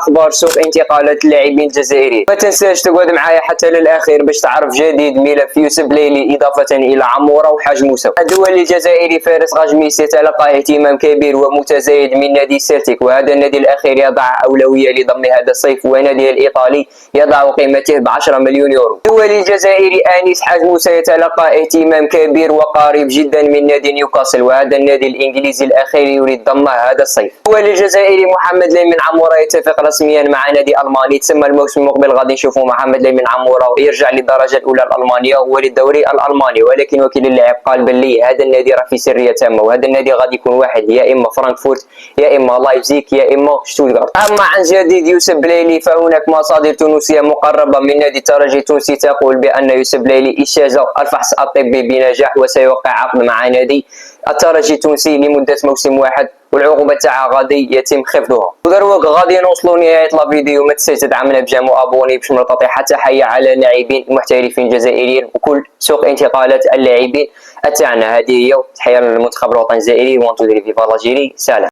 اخبار سوق انتقالات اللاعبين الجزائريين. ما تنساش تقعد معايا حتى للاخير باش تعرف جديد ملف يوسف بليلي اضافه الى عموره وحاج موسى. الدولي الجزائري فارس غاجميس يتلقى اهتمام كبير ومتزايد من نادي سيلتيك، وهذا النادي الاخير يضع اولويه لضم هذا الصيف، وناديه الايطالي يضع قيمته ب 10 مليون يورو. الدولي الجزائري انيس حاج موسى يتلقى اهتمام كبير وقريب جدا من نادي نيوكاسل، وهذا النادي الانجليزي الاخير يريد ضمه هذا الصيف. الدولي الجزائري محمد لامين عموره يتفق رسميا مع نادي الماني، تسمى الموسم المقبل غادي نشوفوا محمد لامين عموره يرجع للدرجه الاولى الالمانيه وللدوري الالماني، ولكن وكيل اللاعب قال باللي هذا النادي راه في سريه تامه، وهذا النادي غادي يكون واحد، يا اما فرانكفورت يا اما لايبزيك يا اما شتوتغارت. اما عن جديد يوسف بليلي فهناك مصادر تونسيه مقربه من نادي الترجي التونسي تقول بان يوسف بليلي اجتاز الفحص الطبي بنجاح وسيوقع عقد مع نادي الترجي التونسي لمده موسم واحد، والعقوبه تاعها غادي يتم خفضها. ودروك غادي نوصلوا لنهايه الفيديو، ما تنساش تدعمنا بجيم وابوني باش ما نقطع حتى حيه على اللاعبين المحترفين الجزائريين وكل سوق انتقالات اللاعبين تاعنا. هذه هي تحيه للمنتخب الوطني الجزائري، وانتو ديري فيفا لاجيري. سلام.